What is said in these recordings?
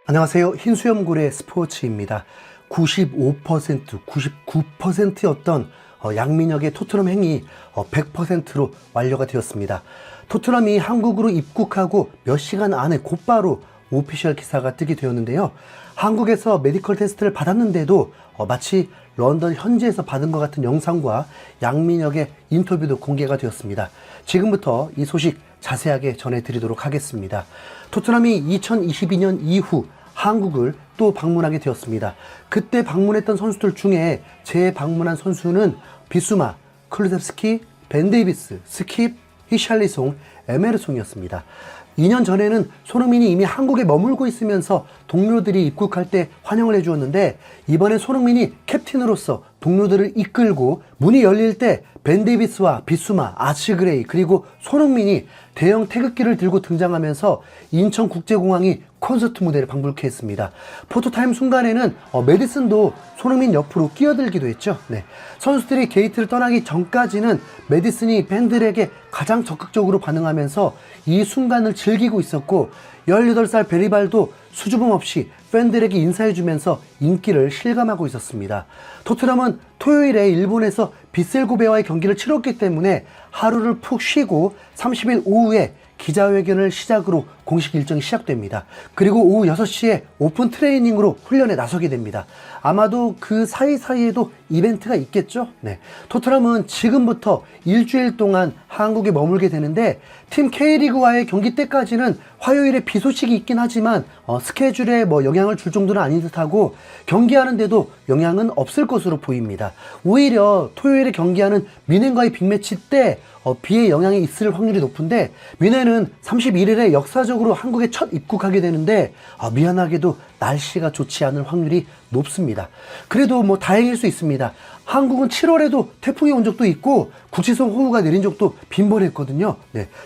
안녕하세요. 흰수염고래 스포츠입니다. 95%, 99%였던 양민혁의 토트넘 행이 100%로 완료가 되었습니다. 토트넘이 한국으로 입국하고 몇 시간 안에 곧바로 오피셜 기사가 뜨게 되었는데요. 한국에서 메디컬 테스트를 받았는데도 마치 런던 현지에서 받은 것 같은 영상과 양민혁의 인터뷰도 공개가 되었습니다. 지금부터 이 소식 자세하게 전해드리도록 하겠습니다. 토트넘이 2022년 이후 한국을 또 방문하게 되었습니다. 그때 방문했던 선수들 중에 재방문한 선수는 비수마, 클루셉스키, 벤 데이비스, 스킵, 히샬리송, 에메르송이었습니다. 2년 전에는 손흥민이 이미 한국에 머물고 있으면서 동료들이 입국할 때 환영을 해주었는데, 이번에 손흥민이 캡틴으로서 동료들을 이끌고 문이 열릴 때 벤 데이비스와 비수마, 아츠그레이 그리고 손흥민이 대형 태극기를 들고 등장하면서 인천국제공항이 콘서트 무대를 방불케 했습니다. 포토타임 순간에는 메디슨도 손흥민 옆으로 끼어들기도 했죠. 선수들이 게이트를 떠나기 전까지는 메디슨이 팬들에게 가장 적극적으로 반응하면서 이 순간을 즐기고 있었고, 18살 베리발도 수줍음 없이 팬들에게 인사해주면서 인기를 실감하고 있었습니다. 토트넘은 토요일에 일본에서 비셀고베와의 경기를 치렀기 때문에 하루를 푹 쉬고 30일 오후에 기자회견을 시작으로 공식 일정이 시작됩니다. 그리고 오후 6시에 오픈 트레이닝으로 훈련에 나서게 됩니다. 아마도 그 사이사이에도 이벤트가 있겠죠? 토트넘은 지금부터 일주일 동안 한국에 머물게 되는데, 팀 K리그와의 경기 때까지는 화요일에 비 소식이 있긴 하지만 스케줄에 영향을 줄 정도는 아닌 듯하고, 경기하는데도 영향은 없을 것으로 보입니다. 오히려 토요일에 경기하는 뮌헨과의 빅매치 때 비의 영향이 있을 확률이 높은데, 뮌헨은 31일에 역사적으로 한국에 첫 입국하게 되는데 미안하게도 날씨가 좋지 않을 확률이 높습니다. 그래도 다행일 수 있습니다. 한국은 7월에도 태풍이 온 적도 있고 국지성 호우가 내린 적도 빈번했거든요.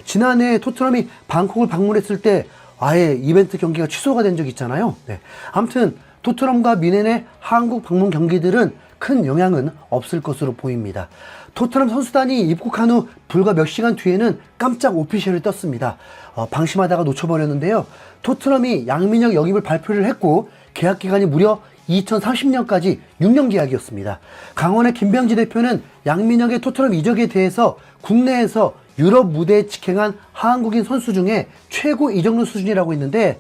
지난해 토트넘이 방콕을 방문했을 때 아예 이벤트 경기가 취소가 된 적이 있잖아요. 아무튼 토트넘과 뮌헨의 한국 방문 경기들은 큰 영향은 없을 것으로 보입니다. 토트넘 선수단이 입국한 후 불과 몇 시간 뒤에는 깜짝 오피셜이 떴습니다. 방심하다가 놓쳐버렸는데요. 토트넘이 양민혁 영입을 발표를 했고, 계약 기간이 무려 2030년까지 6년 계약이었습니다. 강원의 김병지 대표는 양민혁의 토트넘 이적에 대해서 국내에서 유럽 무대에 직행한 한국인 선수 중에 최고 이적료 수준이라고 했는데,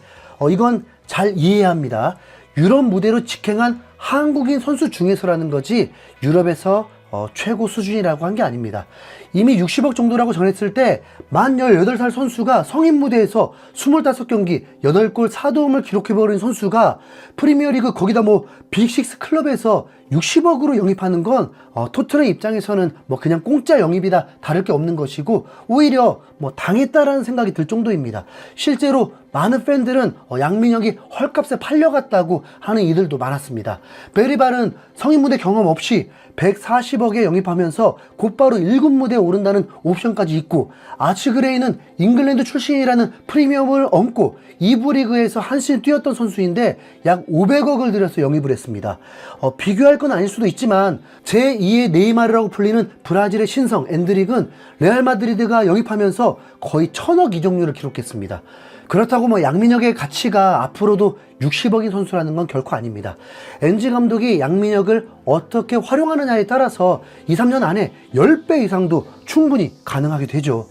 이건 잘 이해해야 합니다. 유럽 무대로 직행한 한국인 선수 중에서라는 거지 유럽에서 최고 수준이라고 한 게 아닙니다. 이미 60억 정도라고 전했을 때 만 18살 선수가 성인 무대에서 25경기 8골 4도움을 기록해버린 선수가 프리미어리그 거기다 빅6 클럽에서 60억으로 영입하는 건 토트넘 입장에서는 그냥 공짜 영입이다 다를 게 없는 것이고, 오히려 당했다라는 생각이 들 정도입니다. 실제로 많은 팬들은 양민혁이 헐값에 팔려갔다고 하는 이들도 많았습니다. 베리발은 성인 무대 경험 없이 140억에 영입하면서 곧바로 1군 무대에 오른다는 옵션까지 있고, 아츠그레이는 잉글랜드 출신이라는 프리미엄을 얹고 2부 리그에서 한 시즌 뛰었던 선수인데 약 500억을 들여서 영입을 했습니다. 비교할 건 아닐 수도 있지만 제2의 네이마르라고 불리는 브라질의 신성 엔드릭은 레알 마드리드가 영입하면서 거의 1000억 이적료를 기록했습니다. 그렇다고 양민혁의 가치가 앞으로도 60억인 선수라는 건 결코 아닙니다. 엔지 감독이 양민혁을 어떻게 활용하느냐에 따라서 2, 3년 안에 10배 이상도 충분히 가능하게 되죠.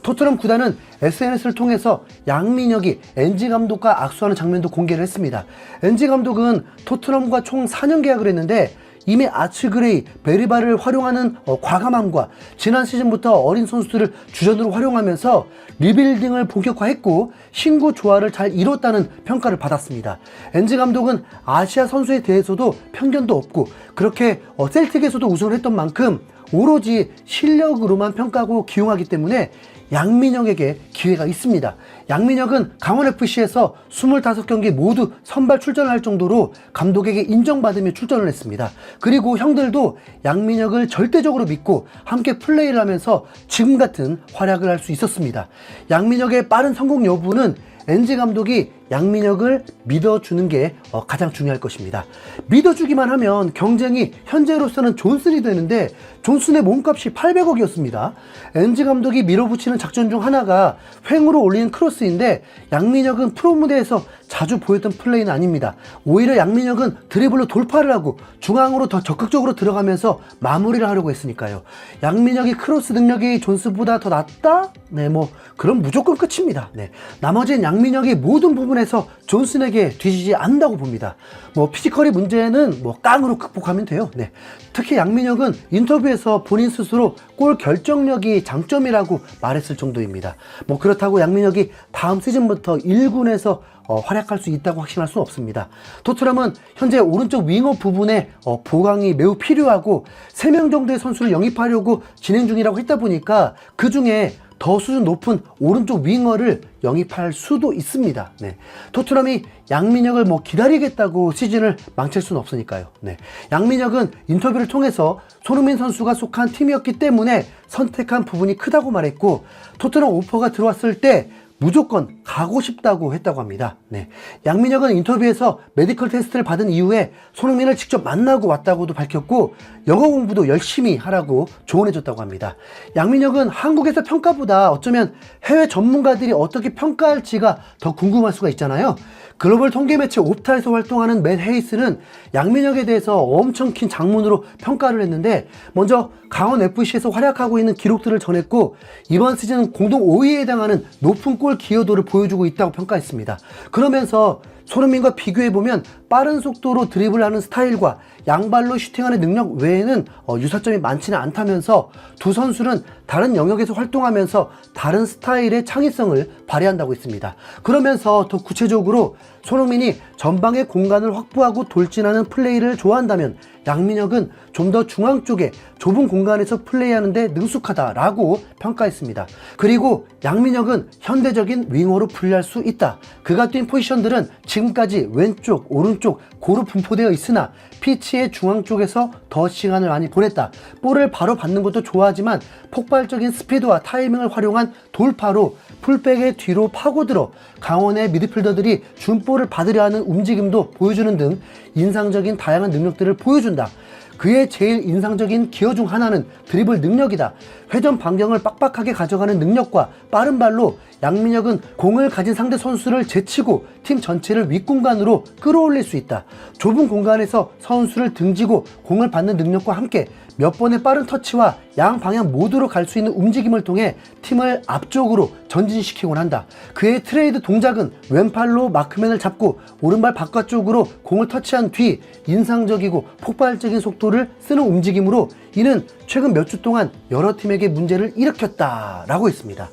토트넘 구단은 SNS를 통해서 양민혁이 엔지 감독과 악수하는 장면도 공개를 했습니다. 엔지 감독은 토트넘과 총 4년 계약을 했는데, 이미 아츠그레이, 베리바를 활용하는 과감함과 지난 시즌부터 어린 선수들을 주전으로 활용하면서 리빌딩을 본격화했고 신구 조화를 잘 이뤘다는 평가를 받았습니다. 엔지 감독은 아시아 선수에 대해서도 편견도 없고, 그렇게 셀틱에서도 우승을 했던 만큼 오로지 실력으로만 평가하고 기용하기 때문에 양민혁에게 기회가 있습니다. 양민혁은 강원FC에서 25경기 모두 선발 출전을 할 정도로 감독에게 인정받으며 출전을 했습니다. 그리고 형들도 양민혁을 절대적으로 믿고 함께 플레이를 하면서 지금 같은 활약을 할 수 있었습니다. 양민혁의 빠른 성공 여부는 엔지 감독이 양민혁을 믿어주는 게 가장 중요할 것입니다. 믿어주기만 하면 경쟁이 현재로서는 존슨이 되는데 존슨의 몸값이 800억이었습니다. NG 감독이 밀어붙이는 작전 중 하나가 횡으로 올리는 크로스인데 양민혁은 프로 무대에서 자주 보였던 플레이는 아닙니다. 오히려 양민혁은 드리블로 돌파를 하고 중앙으로 더 적극적으로 들어가면서 마무리를 하려고 했으니까요. 양민혁이 크로스 능력이 존슨보다 더 낫다? 네, 뭐 그럼 무조건 끝입니다. 네, 나머지는 양민혁이 모든 부분에서 존슨에게 뒤지지 않는다고 봅니다. 뭐 피지컬의 문제는 뭐 깡으로 극복하면 돼요. 네, 특히 양민혁은 인터뷰에서 본인 스스로 골 결정력이 장점이라고 말했을 정도입니다. 뭐 그렇다고 양민혁이 다음 시즌부터 1군에서 활약할 수 있다고 확신할 수는 없습니다. 토트넘은 현재 오른쪽 윙어 부분에 보강이 매우 필요하고 3명 정도의 선수를 영입하려고 진행 중이라고 했다 보니까 그 중에 더 수준 높은 오른쪽 윙어를 영입할 수도 있습니다. 네. 토트넘이 양민혁을 뭐 기다리겠다고 시즌을 망칠 수는 없으니까요. 네. 양민혁은 인터뷰를 통해서 손흥민 선수가 속한 팀이었기 때문에 선택한 부분이 크다고 말했고 토트넘 오퍼가 들어왔을 때 무조건 가고 싶다고 했다고 합니다. 네. 양민혁은 인터뷰에서 메디컬 테스트를 받은 이후에 손흥민을 직접 만나고 왔다고도 밝혔고 영어 공부도 열심히 하라고 조언해줬다고 합니다. 양민혁은 한국에서 평가보다 어쩌면 해외 전문가들이 어떻게 평가할지가 더 궁금할 수가 있잖아요. 글로벌 통계 매체 옵타에서 활동하는 맷 헤이스는 양민혁에 대해서 엄청 긴 장문으로 평가를 했는데 먼저 강원FC에서 활약하고 있는 기록들을 전했고 이번 시즌 공동 5위에 해당하는 높은 골 기여도를 보여주고 있다고 평가했습니다. 그러면서 손흥민과 비교해보면 빠른 속도로 드리블하는 스타일과 양발로 슈팅하는 능력 외에는 유사점이 많지는 않다면서 두 선수는 다른 영역에서 활동하면서 다른 스타일의 창의성을 발휘한다고 했습니다. 그러면서 더 구체적으로 손흥민이 전방의 공간을 확보하고 돌진하는 플레이를 좋아한다면 양민혁은 좀 더 중앙 쪽에 좁은 공간에서 플레이하는데 능숙하다라고 평가했습니다. 그리고 양민혁은 현대적인 윙어로 플레이할 수 있다. 그가 뛴 포지션들은 지금까지 왼쪽, 오른쪽 고루 분포되어 있으나 피치의 중앙 쪽에서 더 시간을 많이 보냈다. 볼을 바로 받는 것도 좋아하지만 폭발적인 스피드와 타이밍을 활용한 돌파로 풀백의 뒤로 파고들어 강원의 미드필더들이 준볼을 받으려 하는 움직임도 보여주는 등 인상적인 다양한 능력들을 보여준다. 그의 제일 인상적인 기여 중 하나는 드리블 능력이다. 회전 반경을 빡빡하게 가져가는 능력과 빠른 발로 양민혁은 공을 가진 상대 선수를 제치고 팀 전체를 윗공간으로 끌어올릴 수 있다. 좁은 공간에서 선수를 등지고 공을 받는 능력과 함께 몇 번의 빠른 터치와 양방향 모두로 갈 수 있는 움직임을 통해 팀을 앞쪽으로 전진시키곤 한다. 그의 트레이드 동작은 왼팔로 마크맨을 잡고 오른발 바깥쪽으로 공을 터치한 뒤 인상적이고 폭발적인 속도를 쓰는 움직임으로 이는 최근 몇 주 동안 여러 팀에게 문제를 일으켰다라고 했습니다.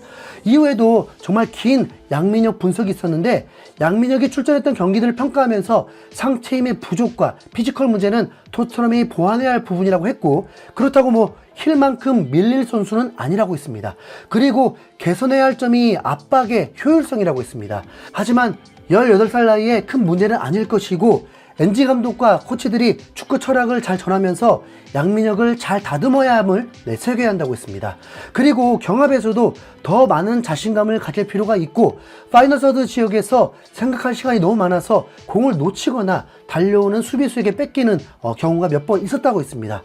이후에도 정말 긴 양민혁 분석이 있었는데 양민혁이 출전했던 경기들을 평가하면서 상체 힘의 부족과 피지컬 문제는 토트넘이 보완해야 할 부분이라고 했고 그렇다고 뭐 힐만큼 밀릴 선수는 아니라고 했습니다. 그리고 개선해야 할 점이 압박의 효율성이라고 했습니다. 하지만 18살 나이에 큰 문제는 아닐 것이고 NG 감독과 코치들이 축구 철학을 잘 전하면서 양민혁을 잘 다듬어야 함을 새겨야 한다고 했습니다. 그리고 경합에서도 더 많은 자신감을 가질 필요가 있고 파이널 서드 지역에서 생각할 시간이 너무 많아서 공을 놓치거나 달려오는 수비수에게 뺏기는 경우가 몇 번 있었다고 했습니다.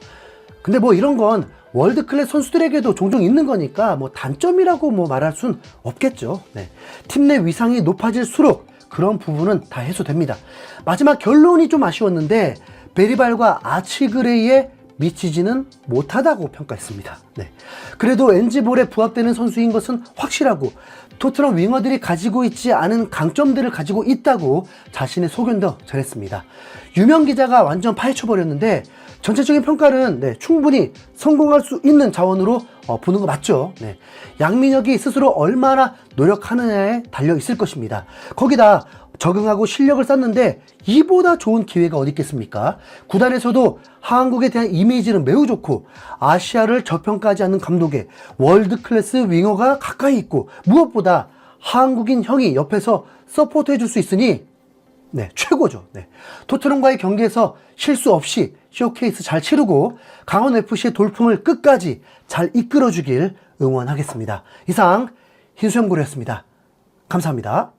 근데 뭐 이런 건 월드 클래스 선수들에게도 종종 있는 거니까 뭐 단점이라고 뭐 말할 순 없겠죠. 네. 팀 내 위상이 높아질수록 그런 부분은 다 해소됩니다. 마지막 결론이 좀 아쉬웠는데 베리발과 아치그레이에 미치지는 못하다고 평가했습니다. 네. 그래도 NG볼에 부합되는 선수인 것은 확실하고 토트넘 윙어들이 가지고 있지 않은 강점들을 가지고 있다고 자신의 소견도 전했습니다. 유명 기자가 완전 파헤쳐버렸는데 전체적인 평가는 충분히 성공할 수 있는 자원으로 보는 거 맞죠? 네. 양민혁이 스스로 얼마나 노력하느냐에 달려 있을 것입니다. 거기다 적응하고 실력을 쌓는데 이보다 좋은 기회가 어디 있겠습니까? 구단에서도 한국에 대한 이미지는 매우 좋고 아시아를 저평가하지 않는 감독의 월드 클래스 윙어가 가까이 있고 무엇보다 한국인 형이 옆에서 서포트 해줄 수 있으니 최고죠. 토트넘과의 경기에서 실수 없이 쇼케이스 잘 치르고 강원FC의 돌풍을 끝까지 잘 이끌어주길 응원하겠습니다. 이상 흰수염고래였습니다. 감사합니다.